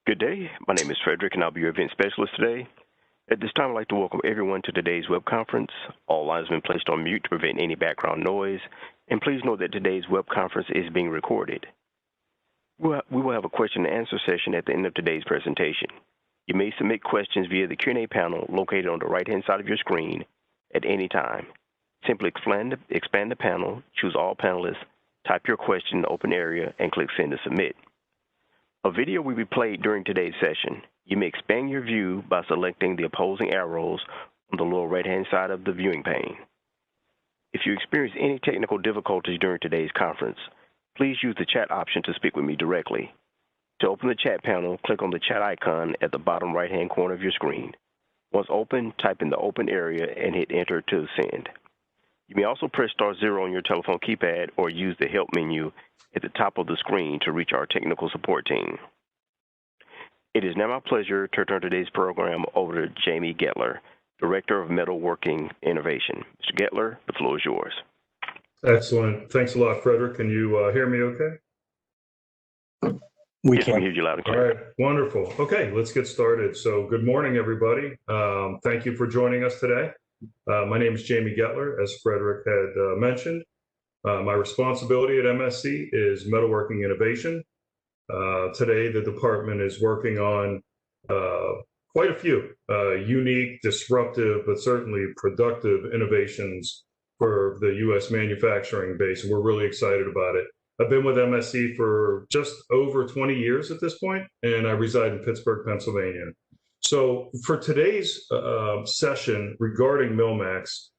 Good day. My name is Frederick, and I'll be your event specialist today. At this time, I'd like to welcome everyone to today's web conference. All lines have been placed on mute to prevent any background noise, and please note that today's web conference is being recorded. We will have a question and answer session at the end of today's presentation. You may submit questions via the Q&A panel located on the right-hand side of your screen at any time. Simply expand the panel, choose all panelists, type your question in the open area, and click Send to Submit. A video will be played during today's session. You may expand your view by selecting the opposing arrows on the lower right-hand side of the viewing pane. If you experience any technical difficulties during today's conference, please use the chat option to speak with me directly. To open the chat panel, click on the chat icon at the bottom right-hand corner of your screen. Once open, type in the open area and hit Enter to send. You may also press *0 on your telephone keypad or use the Help menu at the top of the screen to reach our technical support team. It is now my pleasure to turn today's program over to Jamie Gettler, Director of Metalworking Innovation. Mr. Gettler, the floor is yours. Excellent. Thanks a lot, Frederick. Can you hear me okay? We can hear you loud and clear. All right, wonderful. Okay, let's get started. So good morning, everybody. Thank you for joining us today. My name is Jamie Gettler, as Frederick had mentioned. My responsibility at MSC is Metalworking Innovation. Today, the department is working on quite a few unique, disruptive, but certainly productive innovations for the U.S. manufacturing base, and we're really excited about it. I've been with MSC for just over 20 years at this point, and I reside in Pittsburgh, Pennsylvania. So for today's session regarding MillMax,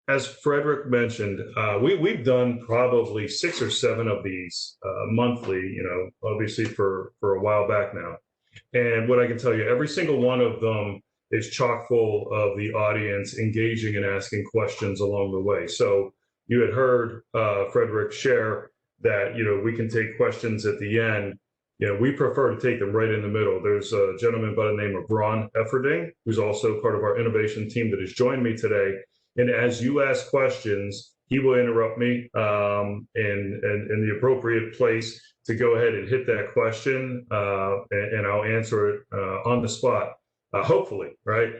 as Frederick mentioned, we've done probably 6 or 7 of these monthly, obviously for a while back now. And what I can tell you, every single one of them is chock full of the audience engaging and asking questions along the way. So you had heard Frederick share that, we can take questions at the end. We prefer to take them right in the middle. There's a gentleman by the name of Ron Efferding, who's also part of our innovation team that has joined me today. And as you ask questions, he will interrupt me in the appropriate place to go ahead and hit that question, and I'll answer it on the spot, hopefully, right?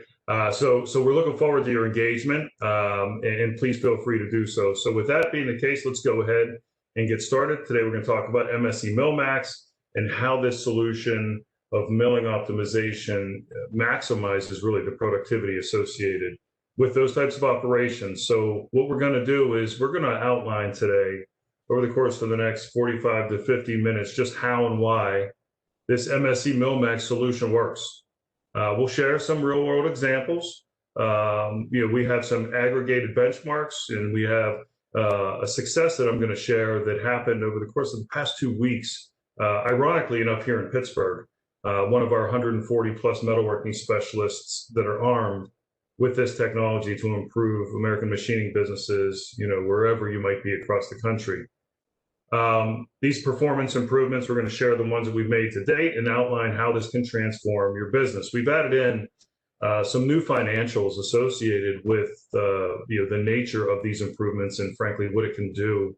So we're looking forward to your engagement, and please feel free to do so. So with that being the case, let's go ahead and get started. Today we're going to talk about MSC MillMax and how this solution of milling optimization maximizes really the productivity associated with those types of operations. So what we're going to do is we're going to outline today over the course of the next 45 to 50 minutes just how and why this MSC MillMax solution works. We'll share some real world examples. We have some aggregated benchmarks, and we have a success that I'm going to share that happened over the course of the past 2 weeks. Ironically enough, here in Pittsburgh, one of our 140 plus metalworking specialists that are armed with this technology to improve American machining businesses, wherever you might be across the country. These performance improvements, we're going to share the ones that we've made to date and outline how this can transform your business. We've added in some new financials associated with the nature of these improvements and frankly what it can do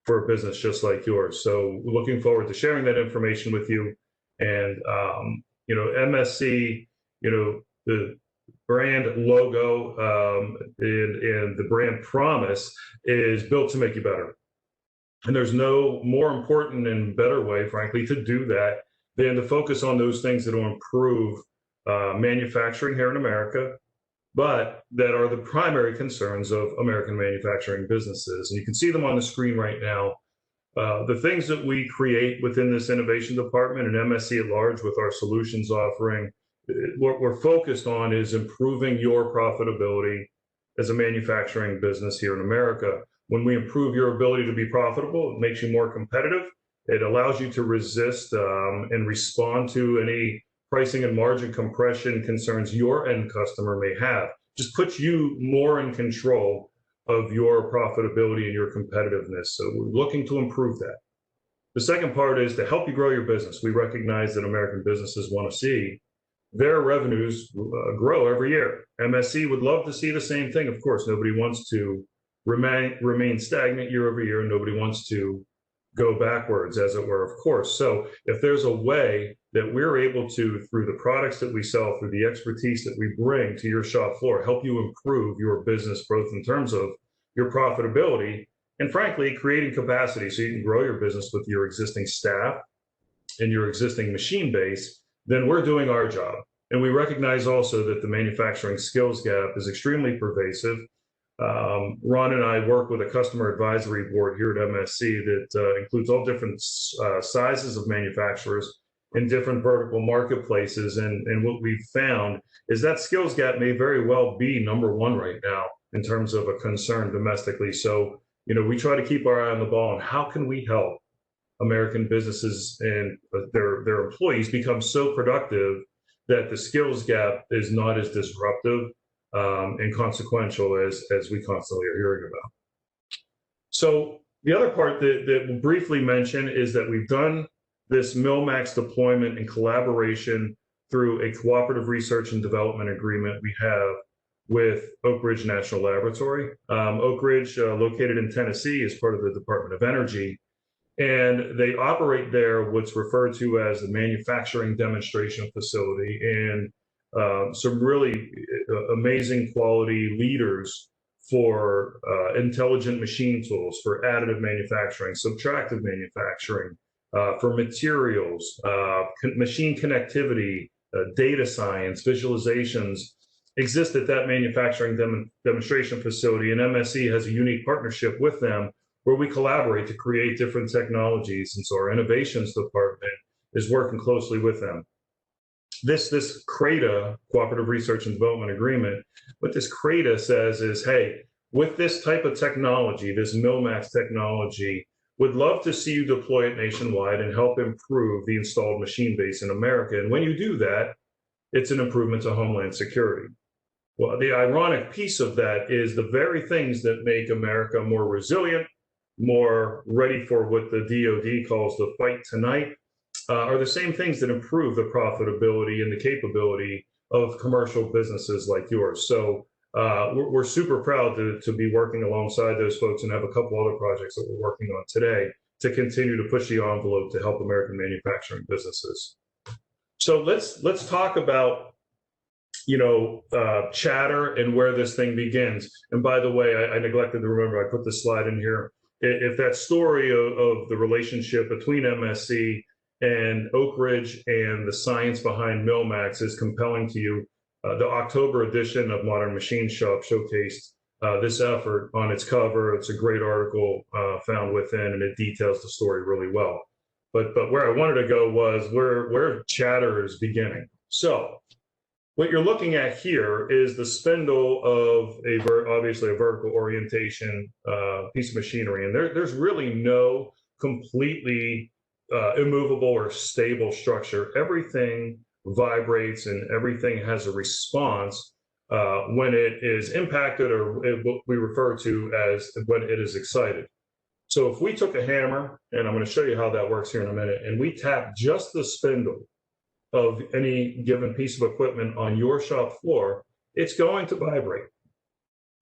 for a business just like yours. So we're looking forward to sharing that information with you. And MSC, the brand logo and the brand promise is built to make you better. And there's no more important and better way, frankly, to do that than to focus on those things that will improve manufacturing here in America, but that are the primary concerns of American manufacturing businesses. And you can see them on the screen right now. The things that we create within this innovation department and MSC at large with our solutions offering, what we're focused on is improving your profitability as a manufacturing business here in America. When we improve your ability to be profitable, it makes you more competitive. It allows you to resist and respond to any pricing and margin compression concerns your end customer may have. Just puts you more in control of your profitability and your competitiveness. So we're looking to improve that. The second part is to help you grow your business. We recognize that American businesses want to see their revenues grow every year. MSC would love to see the same thing. Of course, nobody wants to remain stagnant year over year, and nobody wants to go backwards, as it were, of course. So if there's a way that we're able to, through the products that we sell, through the expertise that we bring to your shop floor, help you improve your business, both in terms of your profitability and, frankly, creating capacity so you can grow your business with your existing staff and your existing machine base, then we're doing our job. And we recognize also that the manufacturing skills gap is extremely pervasive. Ron and I work with a customer advisory board here at MSC that includes all different sizes of manufacturers in different vertical marketplaces. And what we've found is that skills gap may very well be number one right now in terms of a concern domestically. So, we try to keep our eye on the ball on how can we help American businesses and their employees become so productive that the skills gap is not as disruptive and consequential as we constantly are hearing about. So the other part that we'll briefly mention is that we've done this MillMax deployment in collaboration through a cooperative research and development agreement we have with Oak Ridge National Laboratory. Oak Ridge, located in Tennessee, is part of the Department of Energy. And they operate there what's referred to as the manufacturing demonstration facility, and some really amazing quality leaders for intelligent machine tools, for additive manufacturing, subtractive manufacturing, for materials, machine connectivity, data science, visualizations exist at that manufacturing demonstration facility. And MSC has a unique partnership with them where we collaborate to create different technologies. And so our innovations department is working closely with them. This CRADA, Cooperative Research and Development Agreement, what this CRADA says is, hey, with this type of technology, this MillMax technology, would love to see you deploy it nationwide and help improve the installed machine base in America. And when you do that, it's an improvement to Homeland Security. Well, the ironic piece of that is the very things that make America more resilient, more ready for what the DoD calls the fight tonight, are the same things that improve the profitability and the capability of commercial businesses like yours. So we're super proud to be working alongside those folks and have a couple other projects that we're working on today to continue to push the envelope to help American manufacturing businesses. So let's talk about chatter and where this thing begins. And by the way, I neglected to remember, I put this slide in here. If that story of the relationship between MSC and Oak Ridge and the science behind MillMax is compelling to you, the October edition of Modern Machine Shop showcased this effort on its cover. It's a great article found within, and it details the story really well. But where I wanted to go was where chatter is beginning. So what you're looking at here is the spindle of obviously a vertical orientation piece of machinery. And there's really no completely immovable or stable structure. Everything vibrates and everything has a response when it is impacted, or what we refer to as when it is excited. So if we took a hammer, and I'm going to show you how that works here in a minute, and we tap just the spindle of any given piece of equipment on your shop floor, it's going to vibrate.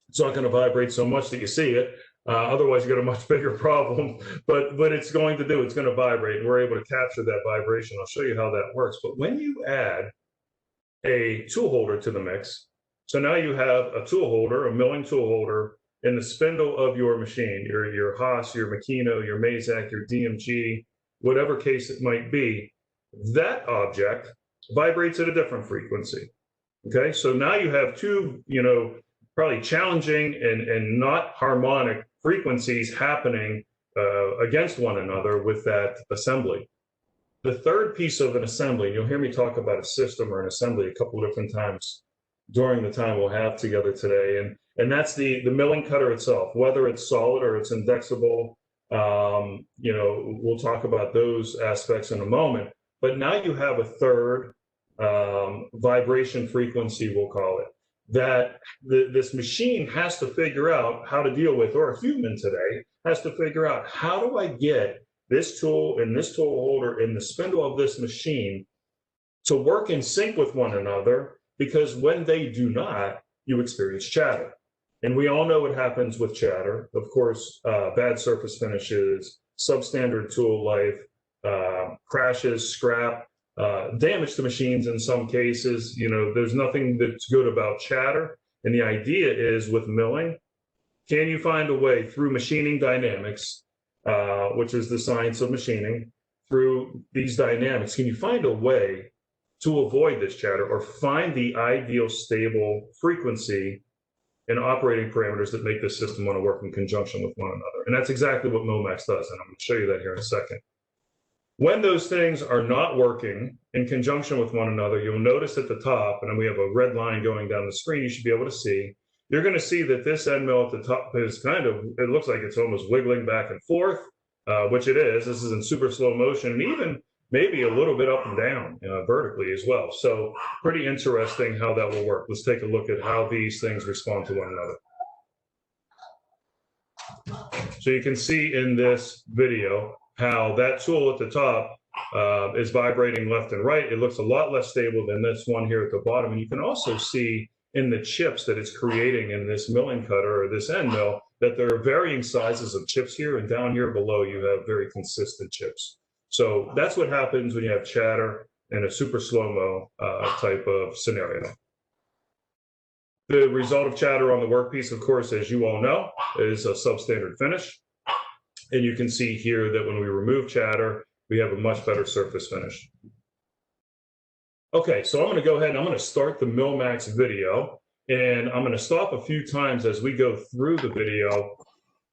It's not going to vibrate so much that you see it. Otherwise, you get a much bigger problem. But it's going to do, it's going to vibrate, and we're able to capture that vibration. I'll show you how that works. But when you add a tool holder to the mix, so now you have a tool holder, a milling tool holder, in the spindle of your machine, your Haas, your Makino, your Mazak, your DMG, whatever case it might be, that object vibrates at a different frequency. Okay, so now you have two, probably challenging and not harmonic frequencies happening against one another with that assembly. The third piece of an assembly, and you'll hear me talk about a system or an assembly a couple of different times during the time we'll have together today, and that's the milling cutter itself, whether it's solid or it's indexable. We'll talk about those aspects in a moment. But now you have a third vibration frequency, we'll call it, that this machine has to figure out how to deal with, or a human today has to figure out, how do I get this tool and this tool holder in the spindle of this machine to work in sync with one another? Because when they do not, you experience chatter. And we all know what happens with chatter. Of course, bad surface finishes, substandard tool life, crashes, scrap, damage to machines in some cases. You know, there's nothing that's good about chatter. And the idea is with milling, can you find a way through machining dynamics, which is the science of machining, through these dynamics, can you find a way to avoid this chatter or find the ideal stable frequency and operating parameters that make the system want to work in conjunction with one another? And that's exactly what MillMax does, and I'm going to show you that here in a second. When those things are not working in conjunction with one another, you'll notice at the top, and then we have a red line going down the screen you should be able to see, you're going to see that this end mill at the top is kind of, it looks like it's almost wiggling back and forth, which it is. This is in super slow motion, and even maybe a little bit up and down vertically as well. So pretty interesting how that will work. Let's take a look at how these things respond to one another. So you can see in this video how that tool at the top is vibrating left and right. It looks a lot less stable than this one here at the bottom. And you can also see in the chips that it's creating in this milling cutter or this end mill that there are varying sizes of chips here, and down here below you have very consistent chips. So that's what happens when you have chatter in a super slow-mo type of scenario. The result of chatter on the workpiece, of course, as you all know, is a substandard finish. And you can see here that when we remove chatter, we have a much better surface finish. Okay, so I'm going to go ahead and I'm going to start the MillMax video, and I'm going to stop a few times as we go through the video.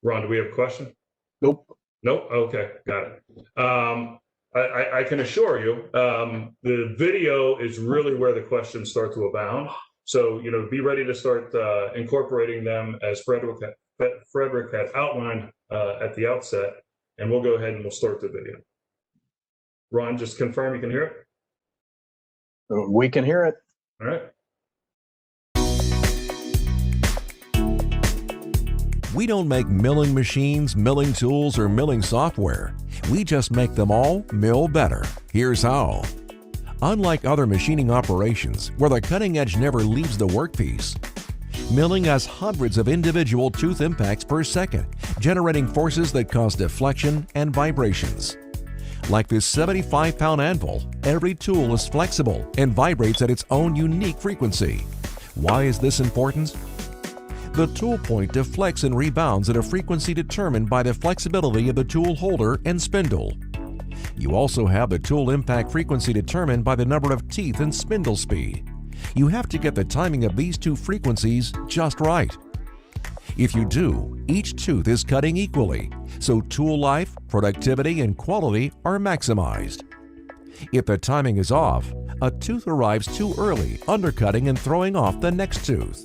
Ron, do we have a question? Nope. Nope. Okay, got it. I can assure you, the video is really where the questions start to abound. So, you know, be ready to start incorporating them as Frederick had outlined at the outset, and we'll go ahead and we'll start the video. Ron, just confirm you can hear it? We can hear it. All right. We don't make milling machines, milling tools, or milling software. We just make them all mill better. Here's how. Unlike other machining operations, where the cutting edge never leaves the workpiece, milling has hundreds of individual tooth impacts per second, generating forces that cause deflection and vibrations. Like this 75-pound anvil, every tool is flexible and vibrates at its own unique frequency. Why is this important? The tool point deflects and rebounds at a frequency determined by the flexibility of the tool holder and spindle. You also have the tool impact frequency determined by the number of teeth and spindle speed. You have to get the timing of these two frequencies just right. If you do, each tooth is cutting equally, so tool life, productivity, and quality are maximized. If the timing is off, a tooth arrives too early, undercutting and throwing off the next tooth.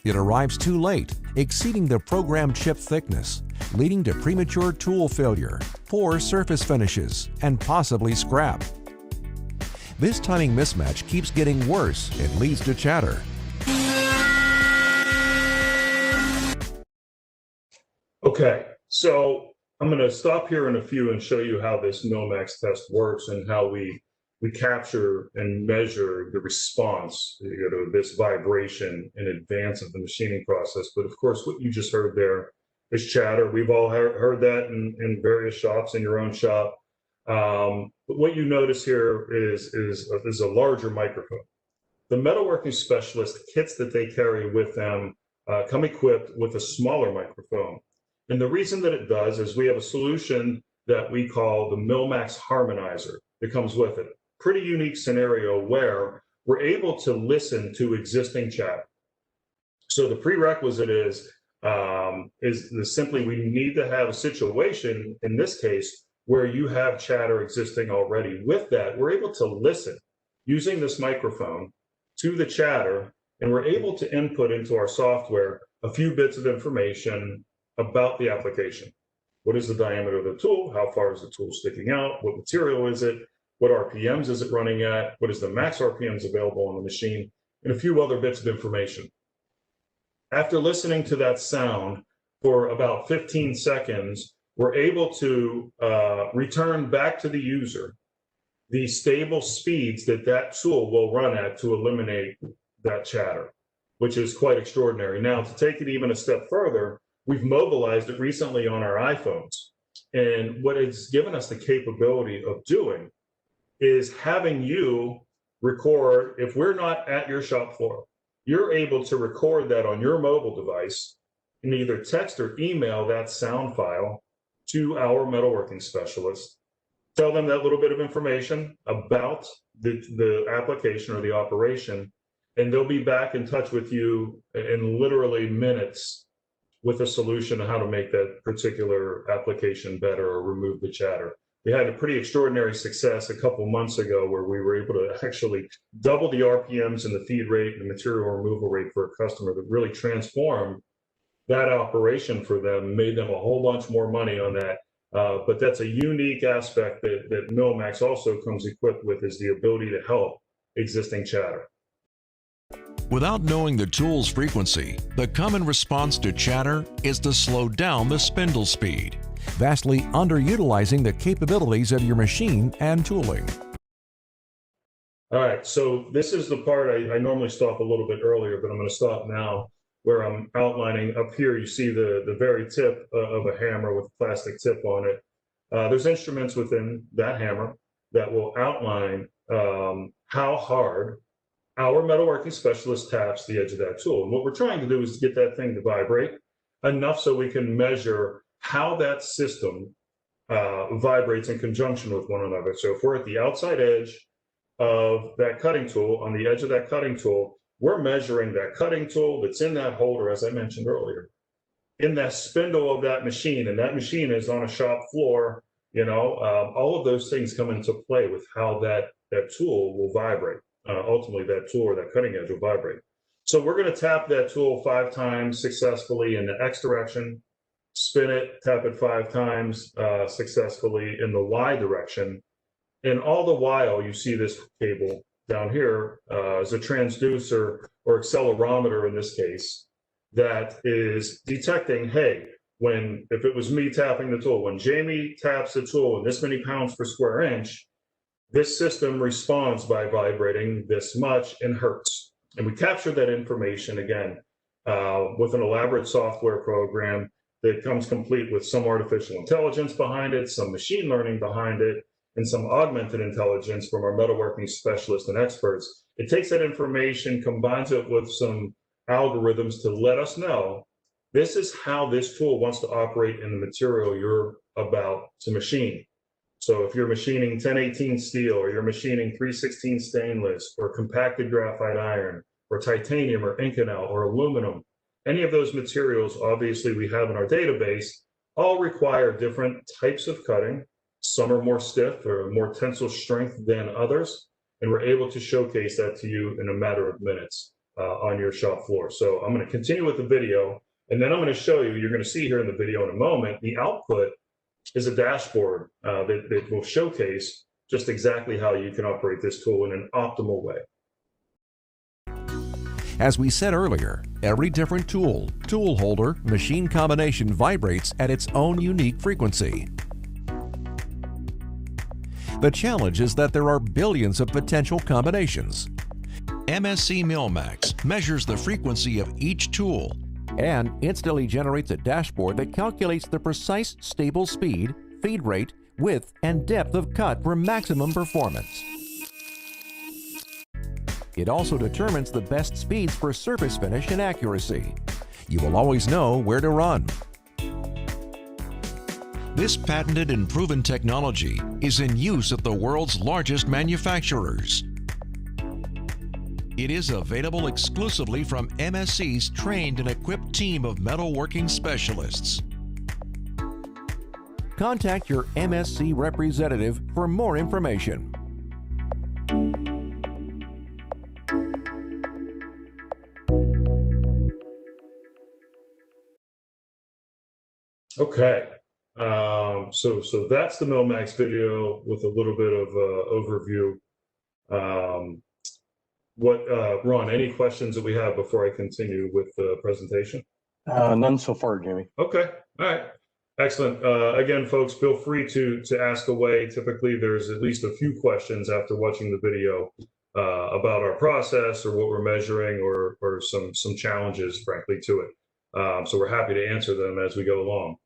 It arrives too late, exceeding the programmed chip thickness, leading to premature tool failure, poor surface finishes, and possibly scrap. This timing mismatch keeps getting worse and leads to chatter. Okay, so I'm going to stop here in a few and show you how this MillMax test works and how we capture and measure the response to this vibration in advance of the machining process. But of course, what you just heard there is chatter. We've all heard that in various shops, in your own shop. But what you notice here is a larger microphone. The metalworking specialist kits that they carry with them come equipped with a smaller microphone. And the reason that it does is we have a solution that we call the MillMax Harmonizer that comes with it. Pretty unique scenario where we're able to listen to existing chatter. So the prerequisite is simply we need to have a situation, in this case, where you have chatter existing already. With that, we're able to listen using this microphone to the chatter, and we're able to input into our software a few bits of information about the application. What is the diameter of the tool? How far is the tool sticking out? What material is it? What RPMs is it running at? What is the max RPMs available on the machine? And a few other bits of information. After listening to that sound for about 15 seconds, we're able to return back to the user the stable speeds that that tool will run at to eliminate that chatter, which is quite extraordinary. Now, to take it even a step further, we've mobilized it recently on our iPhones. And what it's given us the capability of doing is having you record. If we're not at your shop floor, you're able to record that on your mobile device and either text or email that sound file to our metalworking specialist. Tell them that little bit of information about the application or the operation, and they'll be back in touch with you in literally minutes with a solution on how to make that particular application better or remove the chatter. We had a pretty extraordinary success a couple months ago where we were able to actually double the RPMs and the feed rate and the material removal rate for a customer that really transformed that operation for them, made them a whole bunch more money on that. But that's a unique aspect that MillMax also comes equipped with, is the ability to help existing chatter. Without knowing the tool's frequency, the common response to chatter is to slow down the spindle speed, vastly underutilizing the capabilities of your machine and tooling. All right, so this is the part I normally stop a little bit earlier, but I'm going to stop now where I'm outlining. Up here, you see the very tip of a hammer with a plastic tip on it. There's instruments within that hammer that will outline how hard our metalworking specialist taps the edge of that tool. And what we're trying to do is get that thing to vibrate enough so we can measure how that system vibrates in conjunction with one another. So if we're at the outside edge of that cutting tool, on the edge of that cutting tool, we're measuring that cutting tool that's in that holder, as I mentioned earlier, in that spindle of that machine, and that machine is on a shop floor. All of those things come into play with how that tool will vibrate. Ultimately, that tool or that cutting edge will vibrate. So we're going to tap that tool 5 times successfully in the X direction, spin it, tap it 5 times successfully in the Y direction. And all the while, you see this cable down here is a transducer or accelerometer in this case that is detecting, hey, if it was me tapping the tool, when Jamie taps the tool and this many pounds per square inch, this system responds by vibrating this much in hertz. And we capture that information again with an elaborate software program that comes complete with some artificial intelligence behind it, some machine learning behind it, and some augmented intelligence from our metalworking specialists and experts. It takes that information, combines it with some algorithms to let us know this is how this tool wants to operate in the material you're about to machine. So if you're machining 1018 steel, or you're machining 316 stainless, or compacted graphite iron, or titanium, or Inconel, or aluminum, any of those materials, obviously we have in our database, all require different types of cutting. Some are more stiff or more tensile strength than others, and we're able to showcase that to you in a matter of minutes on your shop floor. So I'm going to continue with the video, and then I'm going to show you, you're going to see here in the video in a moment, the output is a dashboard that will showcase just exactly how you can operate this tool in an optimal way. As we said earlier, every different tool, tool holder, machine combination vibrates at its own unique frequency. The challenge is that there are billions of potential combinations. MSC MillMax measures the frequency of each tool and instantly generates a dashboard that calculates the precise stable speed, feed rate, width, and depth of cut for maximum performance. It also determines the best speeds for surface finish and accuracy. You will always know where to run. This patented and proven technology is in use at the world's largest manufacturers. It is available exclusively from MSC's trained and equipped team of metalworking specialists. Contact your MSC representative for more information. Okay, so that's the MillMax video with a little bit of overview. Ron, any questions that we have before I continue with the presentation? None so far, Jamie. Okay, all right, excellent. Again, folks, feel free to ask away. Typically, there's at least a few questions after watching the video about our process or what we're measuring, or some challenges, frankly, to it. So we're happy to answer them as we go along.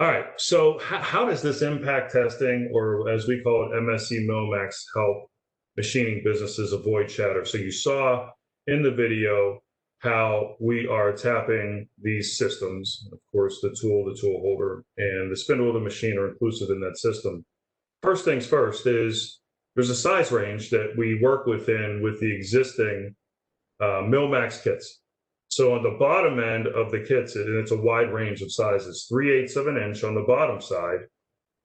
All right, so how does this impact testing, or as we call it, MSC MillMax, help machining businesses avoid chatter? So you saw in the video how we are tapping these systems. Of course, the tool holder, and the spindle of the machine are inclusive in that system. First things first is there's a size range that we work within with the existing MillMax kits. So on the bottom end of the kits, and it's a wide range of sizes, 3/8 of an inch on the bottom side,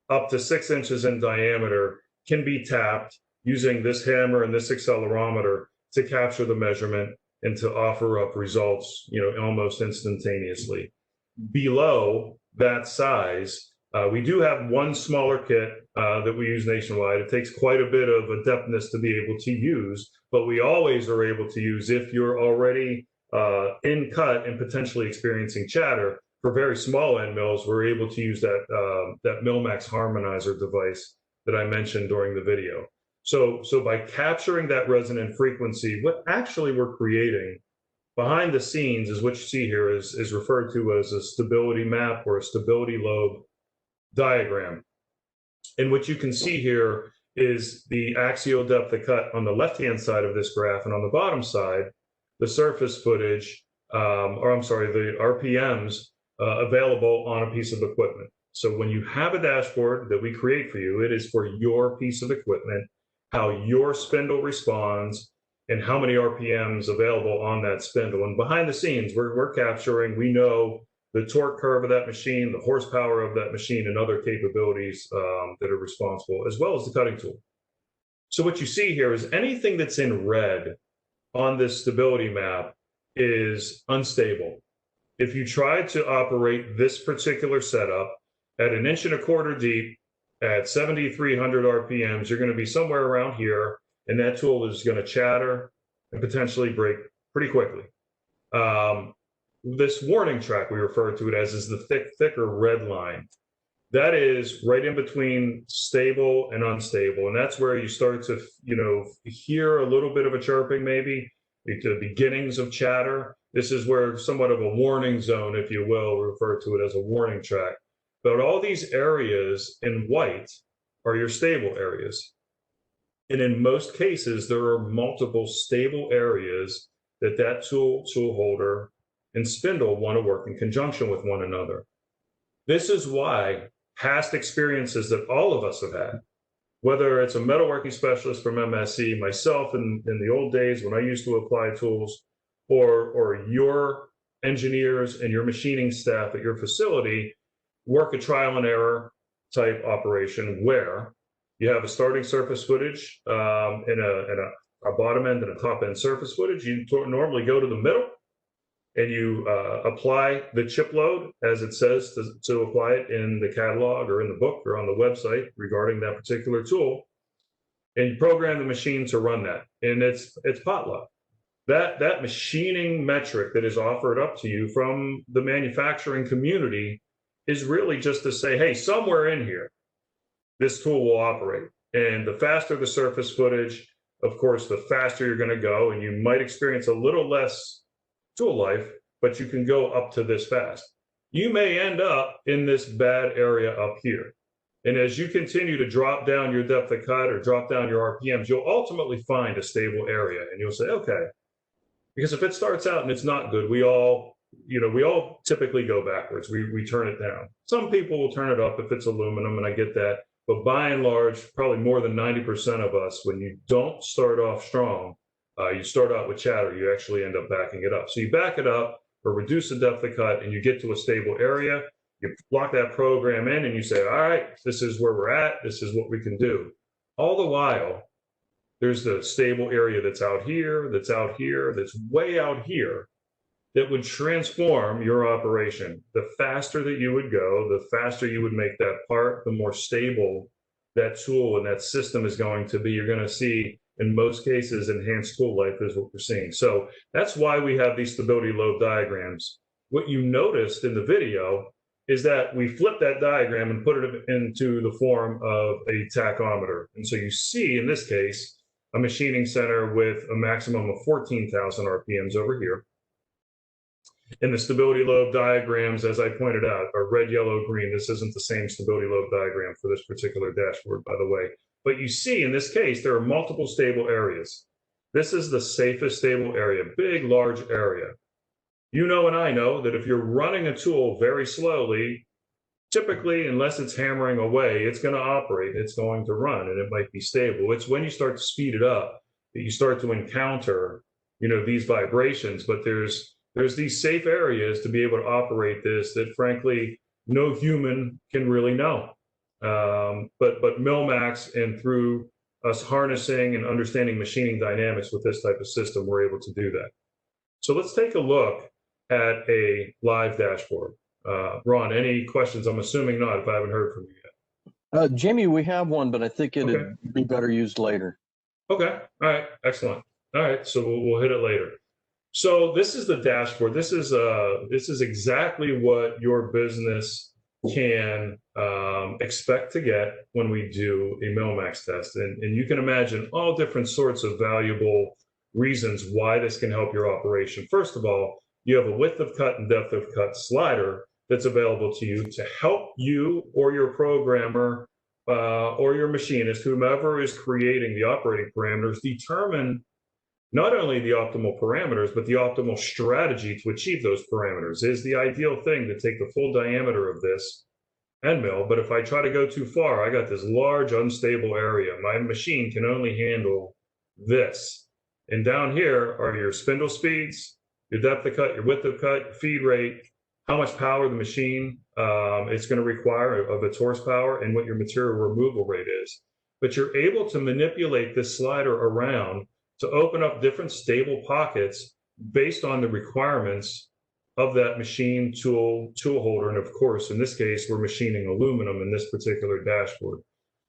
up to 6 inches in diameter, can be tapped using this hammer and this accelerometer to capture the measurement and to offer up results, almost instantaneously. Below that size, we do have one smaller kit that we use nationwide. It takes quite a bit of adeptness to be able to use, but we always are able to use if you're already in cut and potentially experiencing chatter. For very small end mills, we're able to use that MillMax Harmonizer device that I mentioned during the video. So by capturing that resonant frequency, what actually we're creating behind the scenes is what you see here is referred to as a stability map or a stability lobe diagram. And what you can see here is the axial depth of cut on the left-hand side of this graph, and on the bottom side, the surface footage, the RPMs available on a piece of equipment. So when you have a dashboard that we create for you, it is for your piece of equipment, how your spindle responds, and how many RPMs available on that spindle. And behind the scenes, we're capturing, we know the torque curve of that machine, the horsepower of that machine, and other capabilities that are responsible, as well as the cutting tool. So what you see here is anything that's in red on this stability map is unstable. If you try to operate this particular setup at 1.25 inches deep at 7,300 RPMs, you're going to be somewhere around here, and that tool is going to chatter and potentially break pretty quickly. This warning track, we refer to it as, is the thicker red line. That is right in between stable and unstable. And that's where you start to, hear a little bit of a chirping, maybe the beginnings of chatter. This is where somewhat of a warning zone, if you will, we refer to it as a warning track. But all these areas in white are your stable areas. And in most cases, there are multiple stable areas that tool holder and spindle want to work in conjunction with one another. This is why past experiences that all of us have had, whether it's a metalworking specialist from MSC, myself in the old days when I used to apply tools, or your engineers and your machining staff at your facility, work a trial and error type operation where you have a starting surface footage and a bottom end and a top end surface footage. You normally go to the middle and you apply the chip load as it says to apply it in the catalog or in the book or on the website regarding that particular tool, and you program the machine to run that. And it's potluck. That machining metric that is offered up to you from the manufacturing community is really just to say, hey, somewhere in here, this tool will operate. And the faster the surface footage, of course, the faster you're going to go, and you might experience a little less tool life, but you can go up to this fast. You may end up in this bad area up here. And as you continue to drop down your depth of cut or drop down your RPMs, you'll ultimately find a stable area. And you'll say, okay, because if it starts out and it's not good, we all typically go backwards. We turn it down. Some people will turn it up if it's aluminum, and I get that. But by and large, probably more than 90% of us, when you don't start off strong, you start out with chatter, you actually end up backing it up. So you back it up or reduce the depth of cut, and you get to a stable area. You lock that program in and you say, all right, this is where we're at. This is what we can do. All the while, there's the stable area that's out here, that's way out here, that would transform your operation. The faster that you would go, the faster you would make that part, the more stable that tool and that system is going to be. You're going to see, in most cases, enhanced tool life is what we're seeing. So that's why we have these stability lobe diagrams. What you noticed in the video is that we flipped that diagram and put it into the form of a tachometer. And so you see, in this case, a machining center with a maximum of 14,000 RPMs over here. And the stability lobe diagrams, as I pointed out, are red, yellow, green. This isn't the same stability lobe diagram for this particular dashboard, by the way. But you see in this case, there are multiple stable areas. This is the safest stable area, big, large area. You know and I know that if you're running a tool very slowly, typically, unless it's hammering away, it's going to operate, it's going to run, and it might be stable. It's when you start to speed it up that you start to encounter, these vibrations. But there's these safe areas to be able to operate this that, frankly, no human can really know. But MillMax, and through us harnessing and understanding machining dynamics with this type of system, we're able to do that. So let's take a look at a live dashboard. Ron, any questions? I'm assuming not, if I haven't heard from you yet. Jamie, we have one, but I think it'd be better used later. Okay. All right. Excellent. All right. So we'll hit it later. So this is the dashboard. This is exactly what your business can expect to get when we do a MillMax test. And you can imagine all different sorts of valuable reasons why this can help your operation. First of all, you have a width of cut and depth of cut slider that's available to you to help you or your programmer or your machinist, whomever is creating the operating parameters, determine not only the optimal parameters, but the optimal strategy to achieve those parameters. Is the ideal thing to take the full diameter of this end mill, but if I try to go too far, I got this large unstable area. My machine can only handle this. And down here are your spindle speeds, your depth of cut, your width of cut, your feed rate, how much power the machine it's going to require of its horsepower, and what your material removal rate is. But you're able to manipulate this slider around to open up different stable pockets based on the requirements of that machine, tool holder. And of course, in this case, we're machining aluminum in this particular dashboard.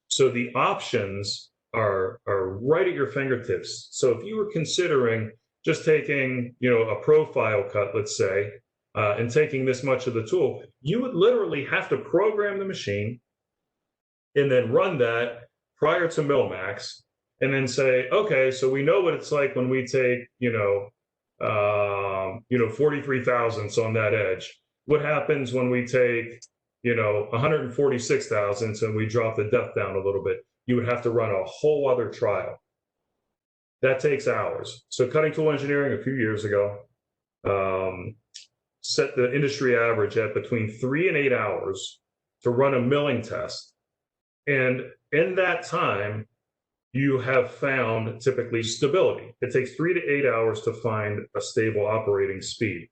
So the options are right at your fingertips. So if you were considering just taking, a profile cut, let's say, and taking this much of the tool, you would literally have to program the machine and then run that prior to MillMax, and then say, okay, so we know what it's like when we take, 43 thousandths on that edge. What happens when we take, 146 thousandths and we drop the depth down a little bit? You would have to run a whole other trial. That takes hours. So cutting tool engineering a few years ago set the industry average at between 3 and 8 hours to run a milling test. And in that time, you have found typically stability. It takes 3 to 8 hours to find a stable operating speed.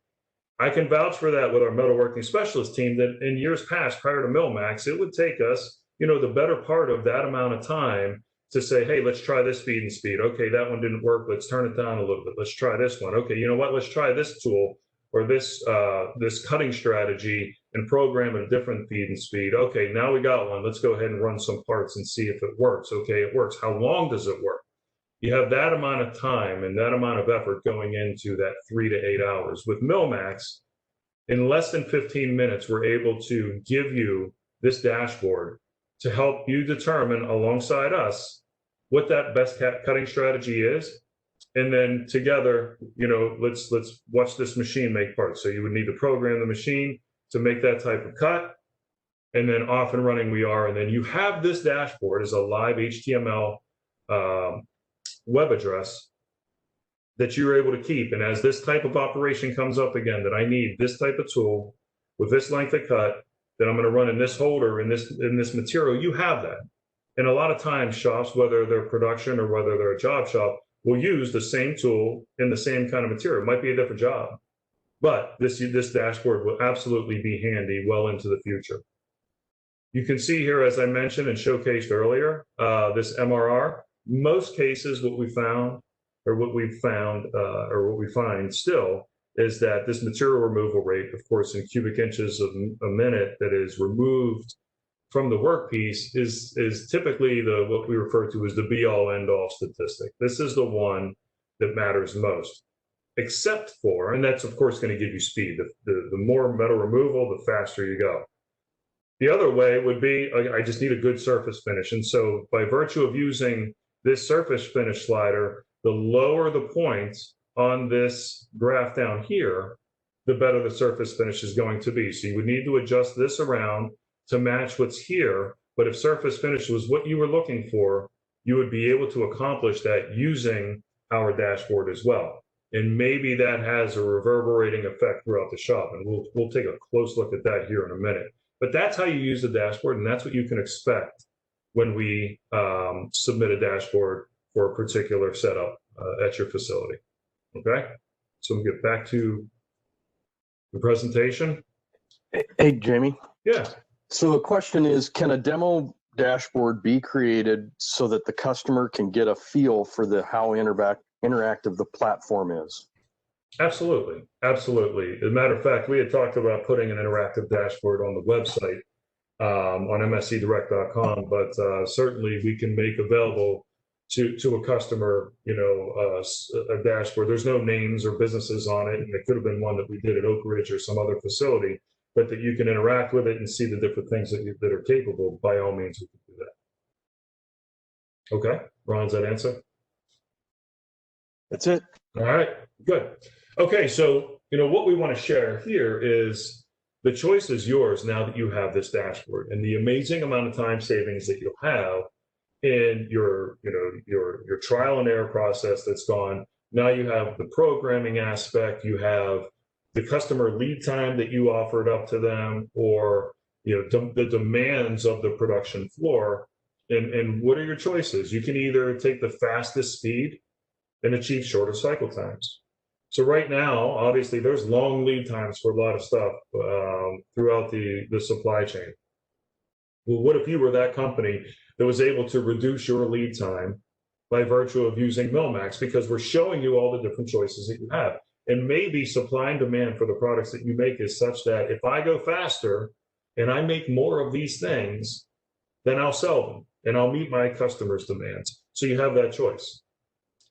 I can vouch for that with our metalworking specialist team that in years past, prior to MillMax, it would take us, the better part of that amount of time to say, hey, let's try this feed and speed. Okay, that one didn't work. Let's turn it down a little bit. Let's try this one. Okay, you know what? Let's try this tool or this cutting strategy and program a different feed and speed. Okay, now we got one. Let's go ahead and run some parts and see if it works. Okay, it works. How long does it work? You have that amount of time and that amount of effort going into that 3 to 8 hours. With MillMax, in less than 15 minutes, we're able to give you this dashboard to help you determine alongside us what that best cutting strategy is. And then together, let's watch this machine make parts. So you would need to program the machine to make that type of cut. And then off and running we are. And then you have this dashboard as a live HTML web address that you're able to keep. And as this type of operation comes up again, that I need this type of tool with this length of cut that I'm going to run in this holder, in this material, you have that. And a lot of times shops, whether they're production or whether they're a job shop, will use the same tool in the same kind of material. It might be a different job, but this dashboard will absolutely be handy well into the future. You can see here, as I mentioned and showcased earlier, this MRR. Most cases, what we find still is that this material removal rate, of course, in cubic inches of a minute that is removed from the workpiece is typically what we refer to as the be-all, end-all statistic. This is the one that matters most, except for, and that's of course going to give you speed. The more metal removal, the faster you go. The other way would be, I just need a good surface finish. And so by virtue of using this surface finish slider, the lower the points on this graph down here, the better the surface finish is going to be. So you would need to adjust this around to match what's here. But if surface finish was what you were looking for, you would be able to accomplish that using our dashboard as well. And maybe that has a reverberating effect throughout the shop. And we'll take a close look at that here in a minute. But that's how you use the dashboard, and that's what you can expect when we submit a dashboard for a particular setup at your facility. Okay, so we'll get back to the presentation. Hey, Jamie. Yeah. So the question is, can a demo dashboard be created so that the customer can get a feel for how interactive the platform is? Absolutely. Absolutely. As a matter of fact, we had talked about putting an interactive dashboard on the website on mscdirect.com, but certainly we can make available to a customer, a dashboard. There's no names or businesses on it, and it could have been one that we did at Oak Ridge or some other facility, but that you can interact with it and see the different things that are capable. By all means, we can do that. Okay, Ron, does that answer? That's it. All right, good. Okay, so what we want to share here is the choice is yours now that you have this dashboard, and the amazing amount of time savings that you'll have in your trial and error process that's gone. Now you have the programming aspect, you have the customer lead time that you offered up to them, or the demands of the production floor. And what are your choices? You can either take the fastest speed and achieve shorter cycle times. So right now, obviously, there's long lead times for a lot of stuff throughout the supply chain. Well, what if you were that company that was able to reduce your lead time by virtue of using MillMax? Because we're showing you all the different choices that you have. And maybe supply and demand for the products that you make is such that if I go faster and I make more of these things, then I'll sell them and I'll meet my customers' demands. So you have that choice.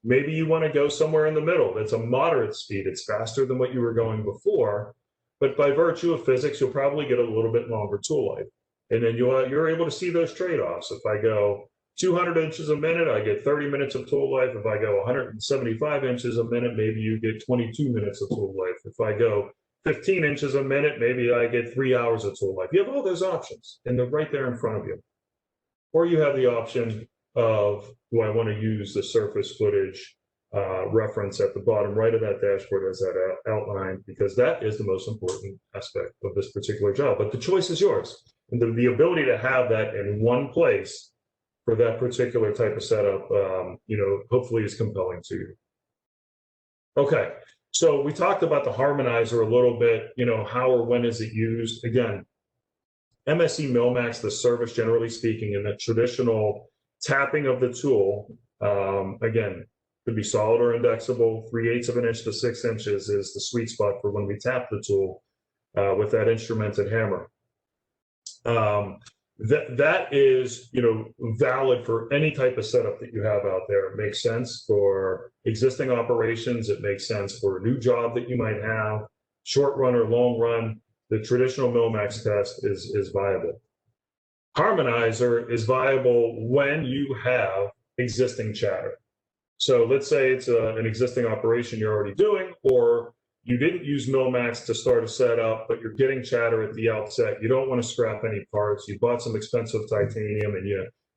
Maybe you want to go somewhere in the middle. That's a moderate speed. It's faster than what you were going before, but by virtue of physics, you'll probably get a little bit longer tool life. And then you're able to see those trade-offs. If I go 200 inches a minute, I get 30 minutes of tool life. If I go 175 inches a minute, maybe you get 22 minutes of tool life. If I go 15 inches a minute, maybe I get 3 hours of tool life. You have all those options, and they're right there in front of you. Or you have the option of, do I want to use the surface footage reference at the bottom right of that dashboard as that outline, because that is the most important aspect of this particular job. But the choice is yours. And the ability to have that in one place for that particular type of setup, hopefully is compelling to you. Okay, so we talked about the Harmonizer a little bit, how or when is it used? Again, MSC MillMax, the service generally speaking, in the traditional tapping of the tool, again, could be solid or indexable. 3/8 of an inch to 6 inches is the sweet spot for when we tap the tool with that instrumented hammer. That is, valid for any type of setup that you have out there. It makes sense for existing operations. It makes sense for a new job that you might have, short run or long run. The traditional MillMax test is viable. Harmonizer is viable when you have existing chatter. So let's say it's an existing operation you're already doing, or you didn't use MillMax to start a setup, but you're getting chatter at the outset. You don't want to scrap any parts. You bought some expensive titanium, and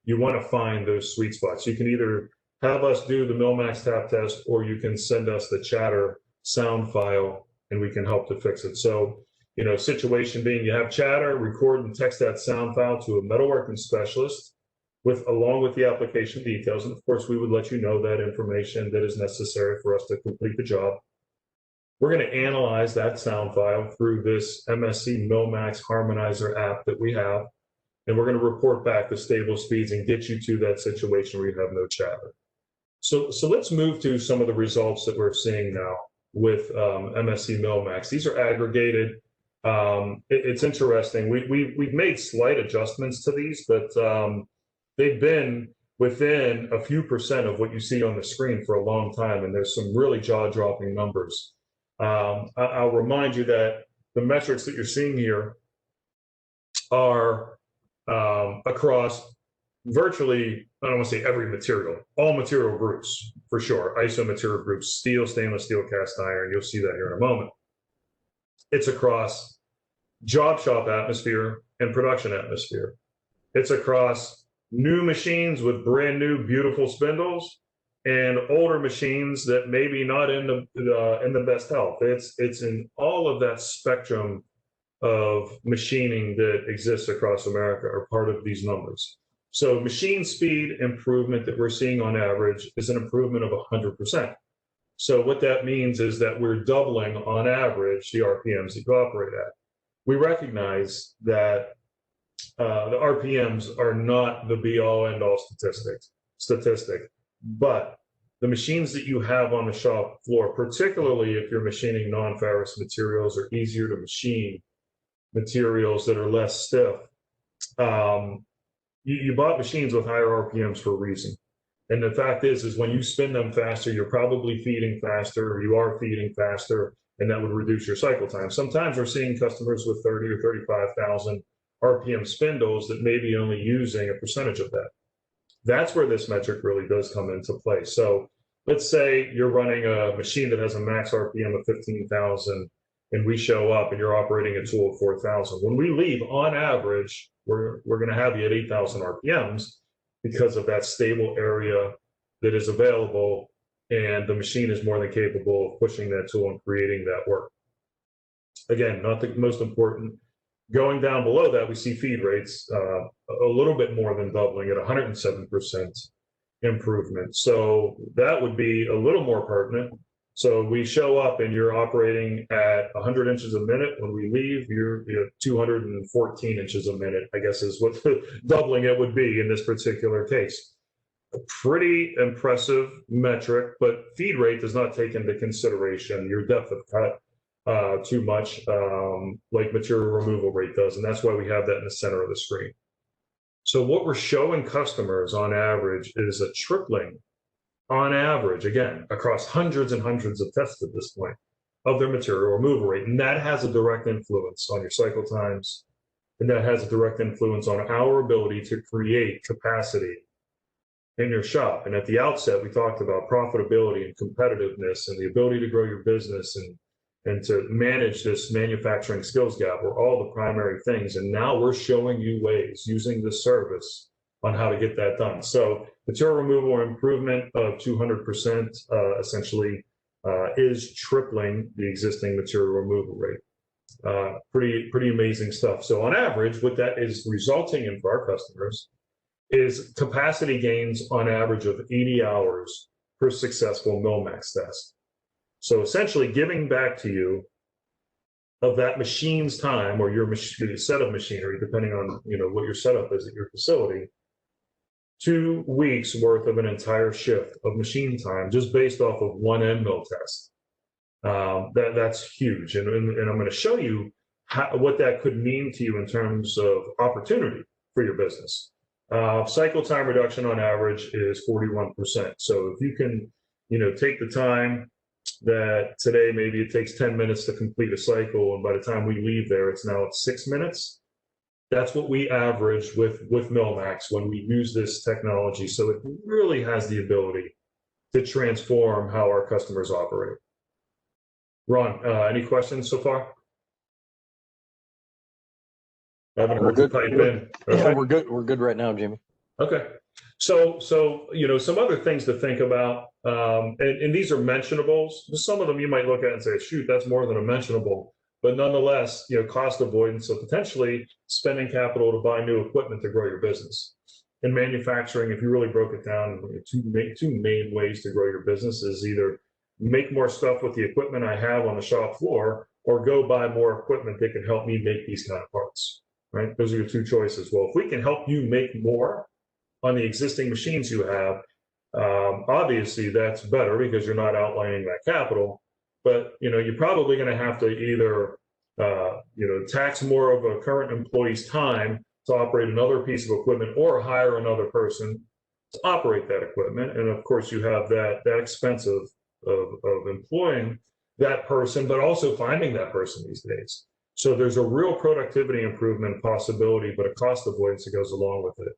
you want to find those sweet spots. You can either have us do the MillMax tap test, or you can send us the chatter sound file, and we can help to fix it. So, situation being you have chatter, record and text that sound file to a metalworking specialist along with the application details. And of course, we would let you know that information that is necessary for us to complete the job. We're going to analyze that sound file through this MSC MillMax Harmonizer app that we have, and we're going to report back the stable speeds and get you to that situation where you have no chatter. So let's move to some of the results that we're seeing now with MSC MillMax. These are aggregated. It's interesting. We've made slight adjustments to these, but they've been within a few percent of what you see on the screen for a long time, and there's some really jaw-dropping numbers. I'll remind you that the metrics that you're seeing here are across virtually, I don't want to say every material, all material groups for sure. ISO material groups, steel, stainless steel, cast iron. You'll see that here in a moment. It's across job shop atmosphere and production atmosphere. It's across new machines with brand new, beautiful spindles and older machines that maybe not in the best health. It's in all of that spectrum of machining that exists across America are part of these numbers. So machine speed improvement that we're seeing on average is an improvement of 100%. So what that means is that we're doubling on average the RPMs that you operate at. We recognize that the RPMs are not the be-all, end-all statistic, but the machines that you have on the shop floor, particularly if you're machining non-ferrous materials or easier to machine materials that are less stiff, you bought machines with higher RPMs for a reason. And the fact is when you spin them faster, you're probably feeding faster, or you are feeding faster, and that would reduce your cycle time. Sometimes we're seeing customers with 30 or 35,000 RPM spindles that may be only using a percentage of that. That's where this metric really does come into play. So let's say you're running a machine that has a max RPM of 15,000, and we show up and you're operating a tool of 4,000. When we leave, on average, we're going to have you at 8,000 RPMs because of that stable area that is available, and the machine is more than capable of pushing that tool and creating that work. Again, not the most important. Going down below that, we see feed rates a little bit more than doubling at 107% improvement. So that would be a little more pertinent. So we show up and you're operating at 100 inches a minute. When we leave, you're 214 inches a minute, I guess is what doubling it would be in this particular case. A pretty impressive metric, but feed rate does not take into consideration your depth of cut too much, like material removal rate does. And that's why we have that in the center of the screen. So what we're showing customers on average is a tripling on average, again, across hundreds and hundreds of tests at this point, of their material removal rate. And that has a direct influence on your cycle times, and that has a direct influence on our ability to create capacity in your shop. And at the outset, we talked about profitability and competitiveness and the ability to grow your business and to manage this manufacturing skills gap were all the primary things. And now we're showing you ways using this service on how to get that done. So material removal improvement of 200% essentially is tripling the existing material removal rate. Pretty amazing stuff. So on average, what that is resulting in for our customers is capacity gains on average of 80 hours per successful MillMax test. So essentially giving back to you of that machine's time, or your set of machinery, depending on what your setup is at your facility, 2 weeks worth of an entire shift of machine time just based off of one end mill test. That's huge. And I'm going to show you what that could mean to you in terms of opportunity for your business. Cycle time reduction on average is 41%. So if you can, take the time that today maybe it takes 10 minutes to complete a cycle, and by the time we leave there, it's now at 6 minutes. That's what we average with MillMax when we use this technology. So it really has the ability to transform how our customers operate. Ron, any questions so far? We're good. Pipe in. Okay. Yeah, we're good. We're good right now, Jimmy. Okay. So some other things to think about, and these are mentionables. Some of them you might look at and say, shoot, that's more than a mentionable. But nonetheless, cost avoidance, so potentially spending capital to buy new equipment to grow your business. In manufacturing, if you really broke it down, two main ways to grow your business is either make more stuff with the equipment I have on the shop floor, or go buy more equipment that can help me make these kind of parts, right? Those are your two choices. Well, if we can help you make more on the existing machines you have, obviously that's better because you're not outlaying that capital. But you're probably going to have to either tax more of a current employee's time to operate another piece of equipment, or hire another person to operate that equipment. And of course, you have that expense of employing that person, but also finding that person these days. So there's a real productivity improvement possibility, but a cost avoidance that goes along with it.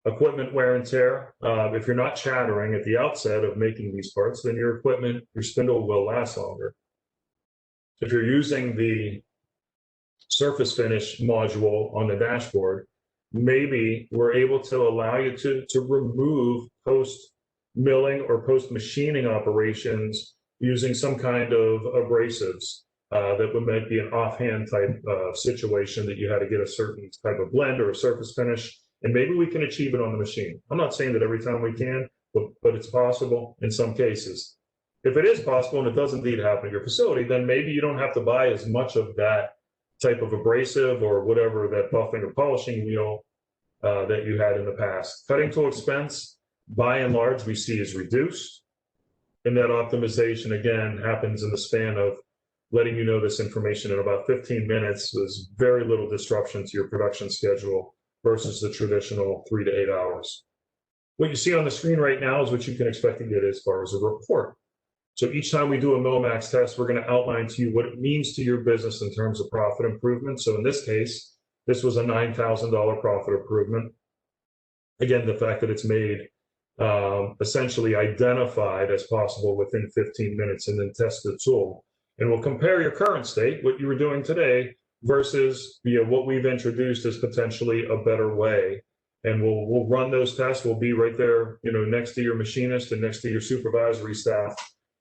Equipment wear and tear. If you're not chattering at the outset of making these parts, then your equipment, your spindle will last longer. if you're using the surface finish module on the dashboard, maybe we're able to allow you to remove post milling or post machining operations using some kind of abrasives. That might be an offhand type situation that you had to get a certain type of blend or a surface finish, and maybe we can achieve it on the machine. I'm not saying that every time we can, but it's possible in some cases. If it is possible and it does indeed happen at your facility, then maybe you don't have to buy as much of that type of abrasive or whatever, that buffing or polishing wheel that you had in the past. Cutting tool expense, by and large, we see is reduced. And that optimization, again, happens in the span of letting you know this information in about 15 minutes. There's very little disruption to your production schedule versus the traditional 3 to 8 hours. What you see on the screen right now is what you can expect to get as far as a report. So each time we do a MillMax test, we're going to outline to you what it means to your business in terms of profit improvement. So in this case, this was a $9,000 profit improvement. Again, the fact that it's made essentially identified as possible within 15 minutes and then test the tool. And we'll compare your current state, what you were doing today, versus what we've introduced as potentially a better way. And we'll run those tests. We'll be right there, next to your machinist and next to your supervisory staff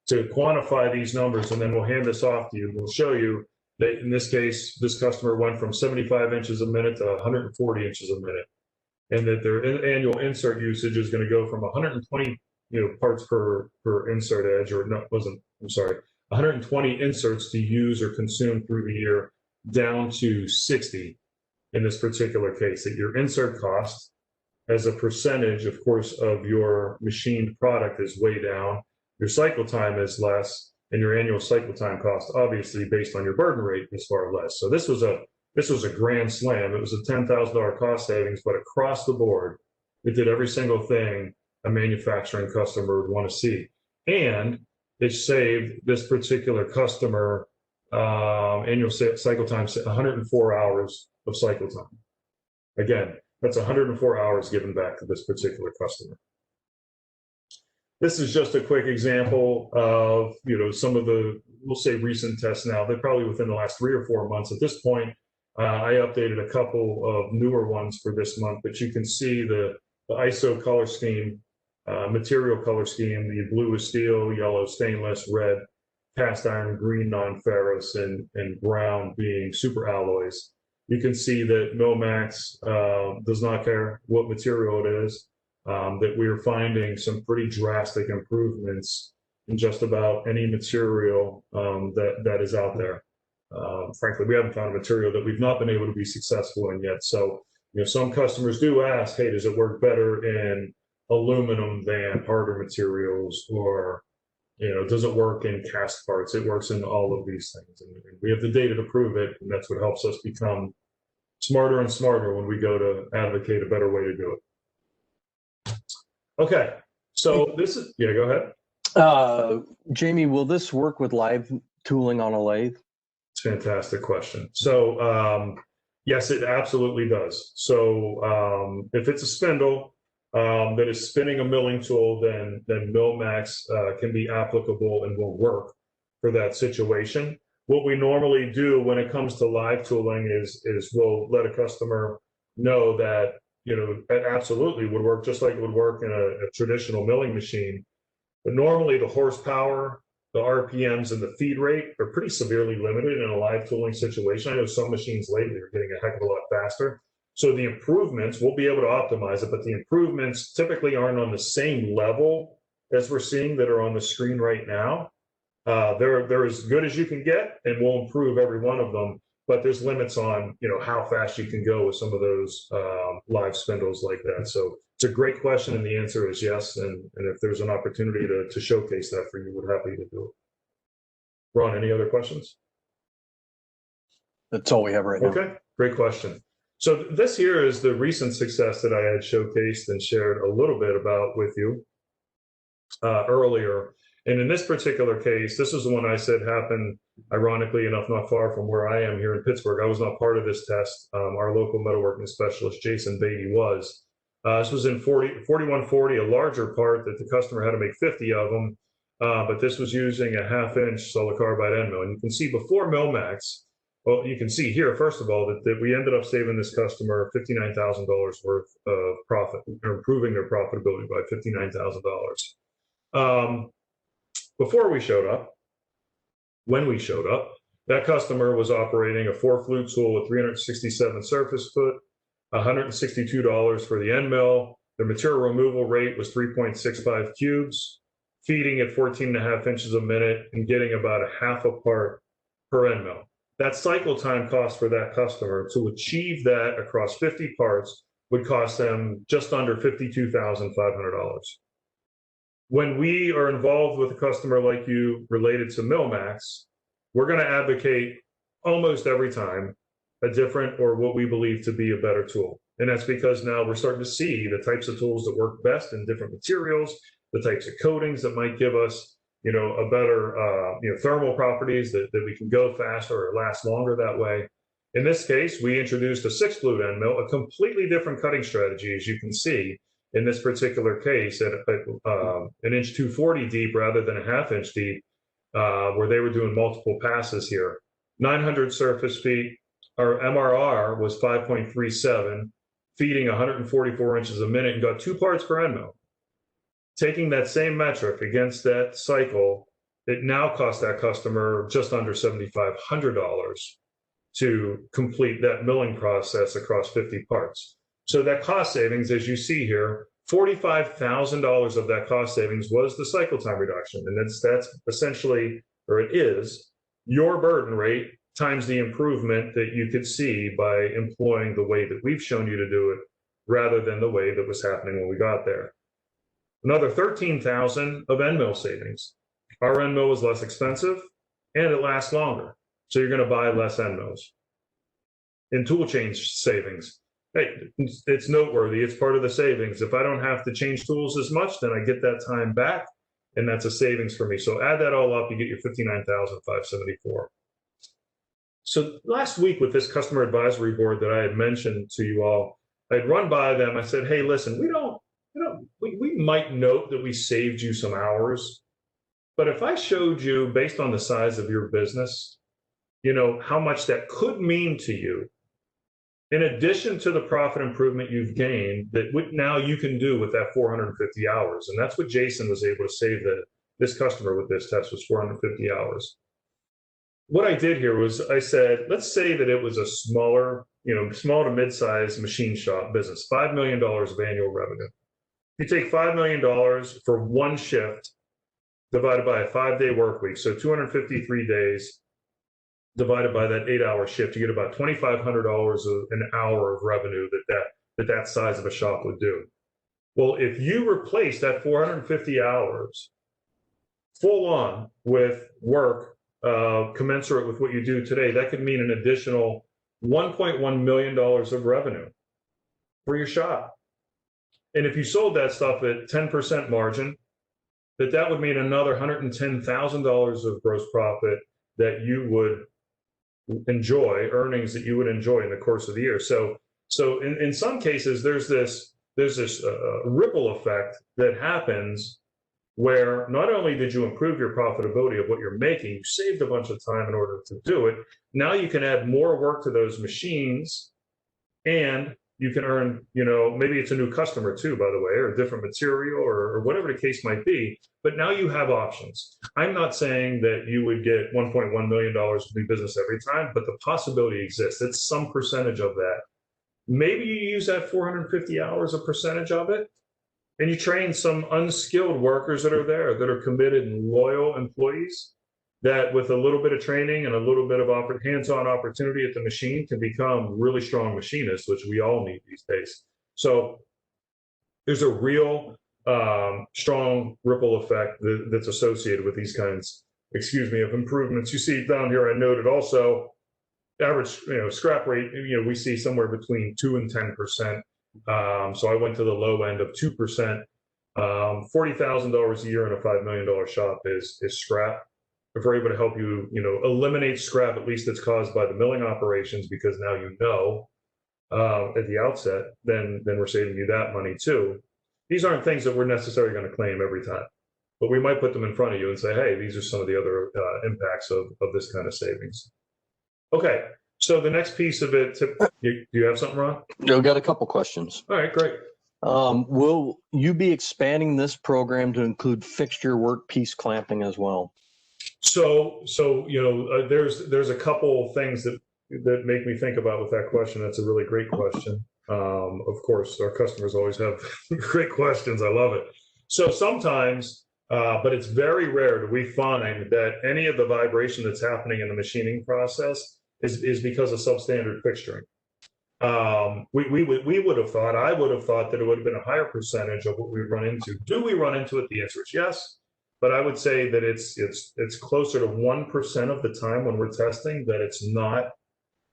to quantify these numbers. And then we'll hand this off to you. We'll show you that in this case, this customer went from 75 inches a minute to 140 inches a minute. And that their annual insert usage is going to go from 120 parts per insert edge, or no, I'm sorry, 120 inserts to use or consume through the year, down to 60 in this particular case. That your insert cost as a percentage, of course, of your machined product is way down, your cycle time is less, and your annual cycle time cost, obviously based on your burden rate, is far less. So this was a grand slam. It was a $10,000 cost savings, but across the board, it did every single thing a manufacturing customer would want to see. And it saved this particular customer annual cycle time, 104 hours of cycle time. Again, that's 104 hours given back to this particular customer. This is just a quick example of some of the, we'll say, recent tests now. They're probably within the last 3 or 4 months. At this point, I updated a couple of newer ones for this month, but you can see the ISO color scheme, material color scheme. The blue is steel, yellow stainless, red cast iron, green non-ferrous, and brown being super alloys. You can see that MillMax does not care what material it is, that we are finding some pretty drastic improvements in just about any material that is out there. Frankly, we haven't found a material that we've not been able to be successful in yet. So, some customers do ask, hey, does it work better in aluminum than harder materials, or, does it work in cast parts? It works in all of these things. And we have the data to prove it, and that's what helps us become smarter and smarter when we go to advocate a better way to do it. Okay, so this is, go ahead. Jamie, will this work with live tooling on a lathe? Fantastic question. So yes, it absolutely does. So if it's a spindle that is spinning a milling tool, then MillMax can be applicable and will work for that situation. What we normally do when it comes to live tooling is we'll let a customer know that it absolutely would work just like it would work in a traditional milling machine. But normally the horsepower, the RPMs, and the feed rate are pretty severely limited in a live tooling situation. I know some machines lately are getting a heck of a lot faster. So the improvements, we'll be able to optimize it, but the improvements typically aren't on the same level as we're seeing that are on the screen right now. They're as good as you can get, and we'll improve every one of them. But there's limits on how fast you can go with some of those live spindles like that. So it's a great question, and the answer is yes. And if there's an opportunity to showcase that for you, we're happy to do it. Ron, any other questions? That's all we have right now. Okay, great question. So this here is the recent success that I had showcased and shared a little bit about with you earlier. And in this particular case, this is the one I said happened, ironically enough, not far from where I am here in Pittsburgh. I was not part of this test. Our local metalworking specialist, Jason Beatty, was. This was in 4140, a larger part that the customer had to make 50 of them. but this was using a 1/2-inch solid carbide end mill. And you can see before MillMax, well, you can see here, first of all, that we ended up saving this customer $59,000 worth of profit, or improving their profitability by $59,000. Before we showed up, when we showed up, that customer was operating a 4-flute tool with 367 surface foot, $162 for the end mill. The material removal rate was 3.65 cubes, feeding at 14.5 inches a minute and getting about a 1/2 part per end mill. That cycle time cost for that customer to achieve that across 50 parts would cost them just under $52,500. When we are involved with a customer like you related to MillMax, we're going to advocate almost every time a different or what we believe to be a better tool. And that's because now we're starting to see the types of tools that work best in different materials, the types of coatings that might give us, a better, thermal properties that we can go faster or last longer that way. In this case, we introduced a 6-flute end mill, a completely different cutting strategy, as you can see in this particular case, at an inch 240 deep rather than a 1/2 inch deep, where they were doing multiple passes here. 900 surface feet. Our MRR was 5.37, feeding 144 inches a minute, and got 2 parts per end mill. Taking that same metric against that cycle, it now costs that customer just under $7,500 to complete that milling process across 50 parts. So that cost savings, as you see here, $45,000 of that cost savings was the cycle time reduction. And that's essentially, or it is, your burden rate times the improvement that you could see by employing the way that we've shown you to do it rather than the way that was happening when we got there. Another $13,000 of end mill savings. Our end mill was less expensive and it lasts longer. So you're going to buy less end mills. In tool change savings, hey, it's noteworthy. It's part of the savings. If I don't have to change tools as much, then I get that time back, and that's a savings for me. So add that all up, you get your $59,574. So last week with this customer advisory board that I had mentioned to you all, I'd run by them. I said, hey, listen, we might note that we saved you some hours, but if I showed you, based on the size of your business, how much that could mean to you, in addition to the profit improvement you've gained, that now you can do with that 450 hours. And that's what Jason was able to save this customer with this test, was 450 hours. What I did here was I said, let's say that it was a small to mid-sized machine shop business, $5 million of annual revenue. You take $5 million for one shift divided by a 5-day work week, so 253 days divided by that 8-hour shift, you get about $2,500 an hour of revenue that size of a shop would do. Well, if you replace that 450 hours full on with work commensurate with what you do today, that could mean an additional $1.1 million of revenue for your shop. And if you sold that stuff at 10% margin, that would mean another $110,000 of gross profit that you would enjoy, earnings that you would enjoy in the course of the year. So in some cases, there's this ripple effect that happens where not only did you improve your profitability of what you're making, you saved a bunch of time in order to do it. Now you can add more work to those machines, and you can earn, maybe it's a new customer too, by the way, or a different material or whatever the case might be. But now you have options. I'm not saying that you would get $1.1 million of new business every time, but the possibility exists. It's some percentage of that. Maybe you use that 450 hours, a percentage of it, and you train some unskilled workers that are there, that are committed and loyal employees, that with a little bit of training and a little bit of hands-on opportunity at the machine can become really strong machinists, which we all need these days. So there's a real strong ripple effect that's associated with these kinds, of improvements. You see down here, I noted also average, scrap rate, we see somewhere between 2 and 10%. So I went to the low end of 2%. $40,000 a year in a $5 million shop is scrap. If we're able to help you, eliminate scrap, at least that's caused by the milling operations, because now at the outset, then we're saving you that money too. These aren't things that we're necessarily going to claim every time. but we might put them in front of you and say, hey, these are some of the other impacts of this kind of savings. Okay, so the next piece of it, do you have something, Ron? I've got a couple questions. All right, great. Will you be expanding this program to include fixture workpiece clamping as well? So there's a couple things that make me think about with that question. That's a really great question. Of course, our customers always have great questions. I love it. So sometimes, but it's very rare, do we find that any of the vibration that's happening in the machining process is because of substandard fixturing. We would have thought, I would have thought that it would have been a higher percentage of what we run into. Do we run into it? The answer is yes. But I would say that it's closer to 1% of the time when we're testing that it's not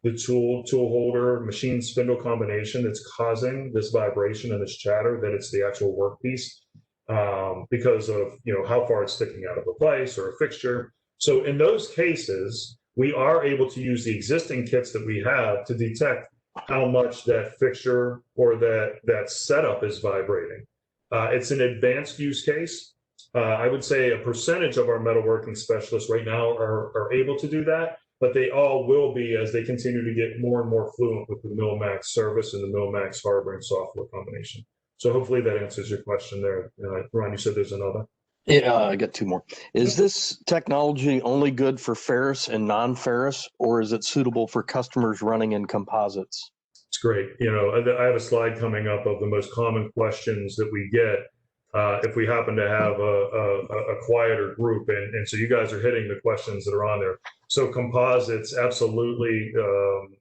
the tool holder, machine spindle combination that's causing this vibration and this chatter, that it's the actual workpiece because of how far it's sticking out of a vise or a fixture. So in those cases, we are able to use the existing kits that we have to detect how much that fixture or that setup is vibrating. It's an advanced use case. I would say a percentage of our metalworking specialists right now are able to do that, but they all will be as they continue to get more and more fluent with the MillMax service and the MillMax hardware software combination. So hopefully that answers your question there. Ron, you said there's another? Yeah, I got two more. Is this technology only good for ferrous and non-ferrous, or is it suitable for customers running in composites? It's great. I have a slide coming up of the most common questions that we get if we happen to have a quieter group. And so you guys are hitting the questions that are on there. So composites, absolutely,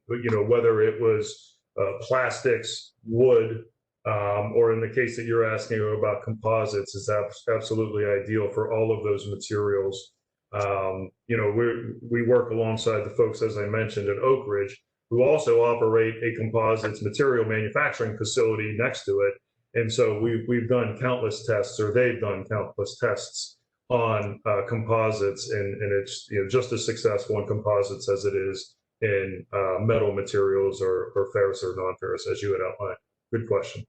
whether it was plastics, wood, or in the case that you're asking about composites, is absolutely ideal for all of those materials. We work alongside the folks, as I mentioned, at Oak Ridge, who also operate a composites material manufacturing facility next to it. And so we've done countless tests, or they've done countless tests on composites, and it's just as successful in composites as it is in metal materials or ferrous or non-ferrous, as you had outlined. Good question.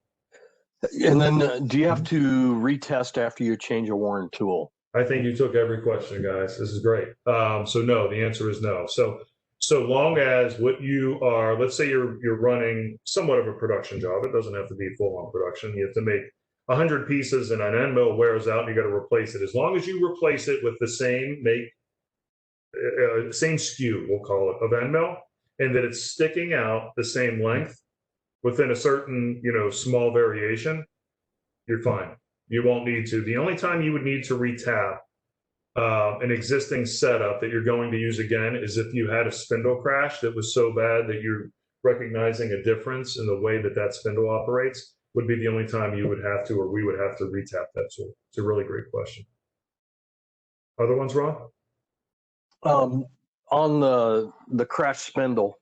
And then do you have to retest after you change a worn tool? I think you took every question, guys. This is great. So no, the answer is no. So long as what you are, let's say you're running somewhat of a production job, it doesn't have to be full-on production. You have to make 100 pieces and an end mill wears out and you got to replace it. As long as you replace it with the same same SKU, we'll call it, of end mill, and that it's sticking out the same length within a certain, small variation, you're fine. You won't need to. The only time you would need to retap an existing setup that you're going to use again is if you had a spindle crash that was so bad that you're recognizing a difference in the way that spindle operates, would be the only time you would have to, or we would have to retap that tool. It's a really great question. Other ones, Ron? On the crash spindle,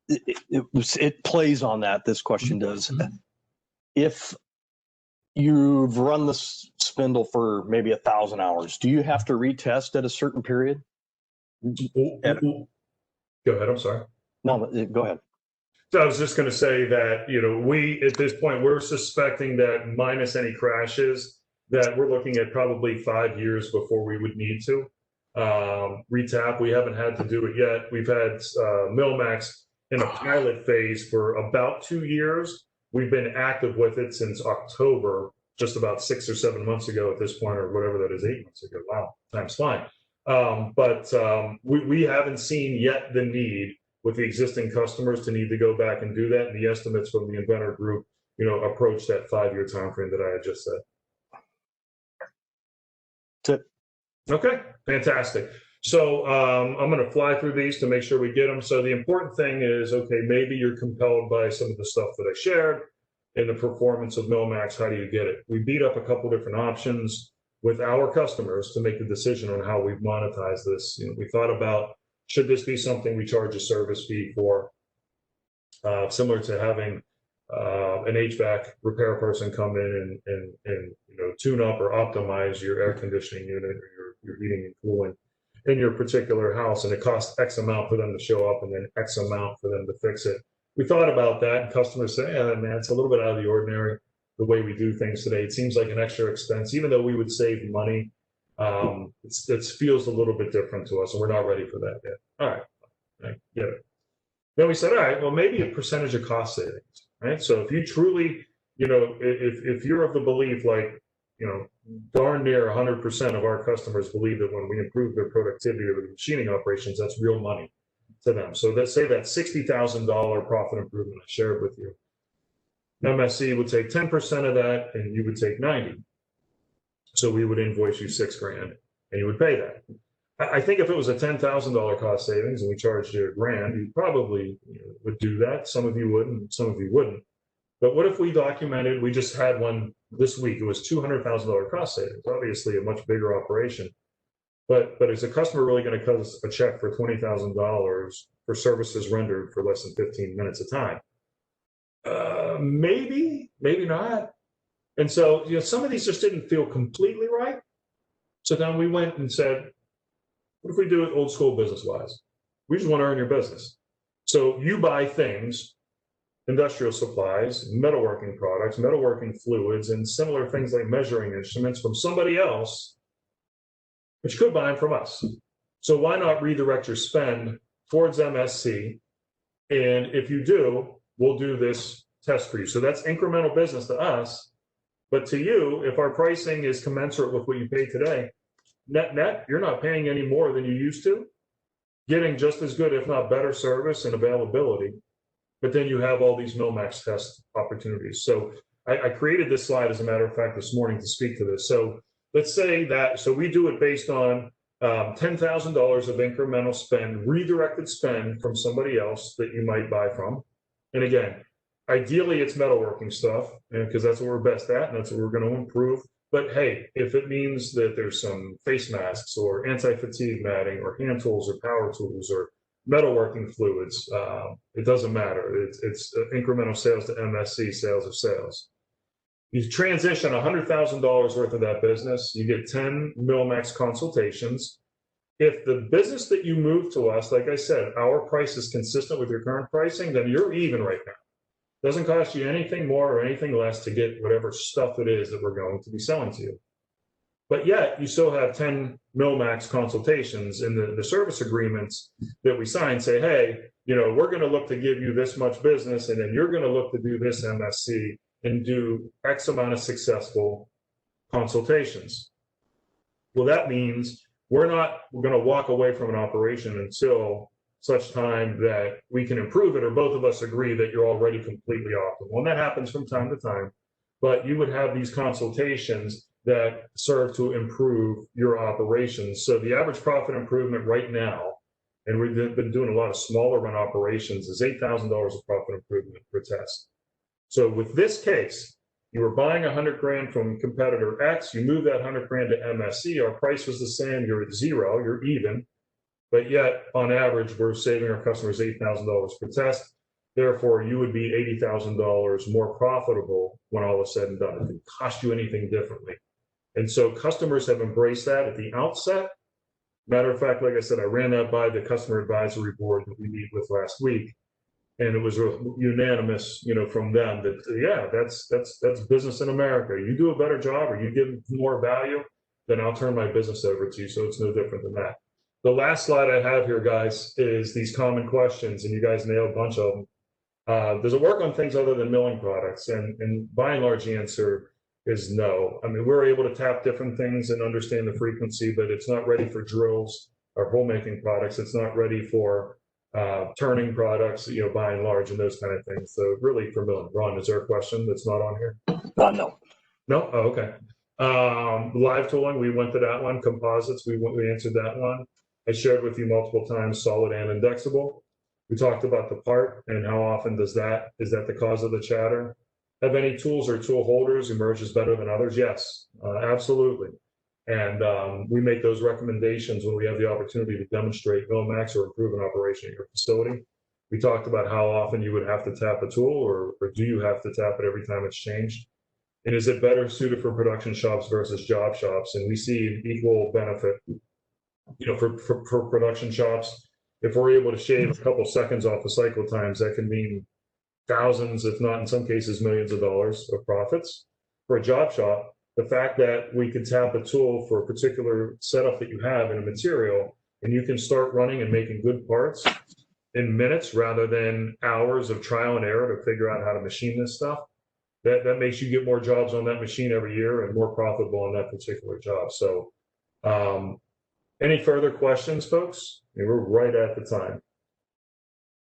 it plays on that. This question does. If you've run the spindle for maybe 1,000 hours, do you have to retest at a certain period? Go ahead. I'm sorry. No, go ahead. So I was just going to say that, we, at this point, we're suspecting that minus any crashes, that we're looking at probably 5 years before we would need to retap. We haven't had to do it yet. We've had MillMax in a pilot phase for about 2 years. We've been active with it since October, just about 6 or 7 months ago at this point, or whatever that is, 8 months ago. Wow, time's flying. But we haven't seen yet the need with the existing customers to need to go back and do that. And the estimates from the inventor group, approach that 5-year time frame that I had just said. That's it. Okay, fantastic. So I'm going to fly through these to make sure we get them. So the important thing is, okay, maybe you're compelled by some of the stuff that I shared in the performance of MillMax. How do you get it? We beat up a couple different options with our customers to make the decision on how we monetize this. We thought about, should this be something we charge a service fee for, similar to having an HVAC repair person come in and tune up or optimize your air conditioning unit or your heating and cooling in your particular house, and it costs X amount for them to show up and then X amount for them to fix it. We thought about that, and customers say, man, it's a little bit out of the ordinary. the way we do things today. It seems like an extra expense, even though we would save money. It feels a little bit different to us, and we're not ready for that yet. All right, I get it. Then we said, all right, well, maybe a percentage of cost savings, right? So if you truly, if you're of the belief, like, darn near 100% of our customers believe that when we improve their productivity of the machining operations, that's real money to them. So let's say that $60,000 profit improvement I shared with you. MSC would take 10% of that, and you would take 90. So we would invoice you $6,000, and you would pay that. I think if it was a $10,000 cost savings and we charged you $1,000, you probably would do that. Some of you wouldn't, some of you wouldn't. But what if we documented, we just had one this week, it was $200,000 cost savings, obviously a much bigger operation. But is a customer really going to cut us a check for $20,000 for services rendered for less than 15 minutes a time? Maybe, maybe not. And so, some of these just didn't feel completely right. So then we went and said, what if we do it old school business wise? We just want to earn your business. So you buy things, industrial supplies, metalworking products, metalworking fluids, and similar things like measuring instruments from somebody else, but you could buy them from us. So why not redirect your spend towards MSC? And if you do, we'll do this test for you. So that's incremental business to us. But to you, if our pricing is commensurate with what you pay today, net, you're not paying any more than you used to, getting just as good, if not better service and availability. But then you have all these MillMax test opportunities. So I created this slide, as a matter of fact, this morning to speak to this. So let's say that, so we do it based on $10,000 of incremental spend, redirected spend from somebody else that you might buy from. And again, ideally it's metalworking stuff, because that's what we're best at and that's what we're going to improve. But hey, if it means that there's some face masks or anti-fatigue matting or hand tools or power tools or metalworking fluids, it doesn't matter. It's incremental sales to MSC, sales of sales. You transition $100,000 worth of that business, you get 10 MillMax consultations. If the business that you move to us, like I said, our price is consistent with your current pricing, then you're even right now. Doesn't cost you anything more or anything less to get whatever stuff it is that we're going to be selling to you. But yet you still have 10 MillMax consultations in the service agreements that we sign say, hey, we're going to look to give you this much business, and then you're going to look to do this MSC and do X amount of successful consultations. Well, that means we're going to walk away from an operation until such time that we can improve it, or both of us agree that you're already completely optimal. And that happens from time to time. But you would have these consultations that serve to improve your operations. So the average profit improvement right now, and we've been doing a lot of smaller run operations, is $8,000 of profit improvement per test. So with this case, you were buying $100,000 from competitor X, you move that $100,000 to MSC, our price was the same, you're at zero, you're even. But yet, on average, we're saving our customers $8,000 per test. Therefore, you would be $80,000 more profitable when all is said and done. It didn't cost you anything differently. And so customers have embraced that at the outset. Matter of fact, like I said, I ran that by the customer advisory board that we meet with last week. And it was unanimous, from them that, yeah, that's business in America. You do a better job or you give more value, then I'll turn my business over to you. So it's no different than that. The last slide I have here, guys, is these common questions, and you guys nailed a bunch of them. Does it work on things other than milling products? And by and large, the answer is no. I mean, we're able to tap different things and understand the frequency, but it's not ready for drills or hole making products. It's not ready for turning products, by and large, and those kind of things. So really for milling. Ron, is there a question that's not on here? No. No? Oh, okay. Live tooling, we went to that one. Composites, we answered that one. I shared with you multiple times, solid and indexable. We talked about the part and how often is that the cause of the chatter? Have any tools or tool holders emerged as better than others? Yes, absolutely. And we make those recommendations when we have the opportunity to demonstrate MillMax or improve an operation at your facility. We talked about how often you would have to tap a tool, or do you have to tap it every time it's changed? And is it better suited for production shops versus job shops? And we see equal benefit, for production shops. If we're able to shave a couple seconds off the cycle times, that can mean thousands, if not in some cases millions of dollars of profits. For a job shop, the fact that we can tap a tool for a particular setup that you have in a material, and you can start running and making good parts in minutes rather than hours of trial and error to figure out how to machine this stuff, that makes you get more jobs on that machine every year and more profitable on that particular job. So any further questions, folks? I mean, we're right at the time.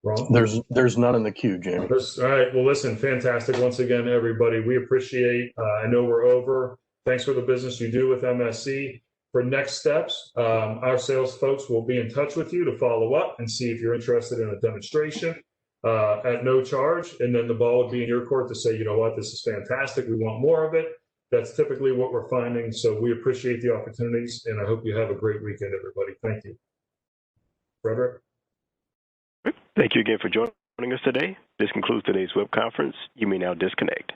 Ron? There's none in the queue, Jamie. All right. Well, listen, fantastic. Once again, everybody, we appreciate, I know we're over. Thanks for the business you do with MSC. For next steps, our sales folks will be in touch with you to follow up and see if you're interested in a demonstration at no charge. And then the ball would be in your court to say, you know what, this is fantastic. We want more of it. That's typically what we're finding. So we appreciate the opportunities, and I hope you have a great weekend, everybody. Thank you. Frederick? Thank you again for joining us today. This concludes today's web conference. You may now disconnect.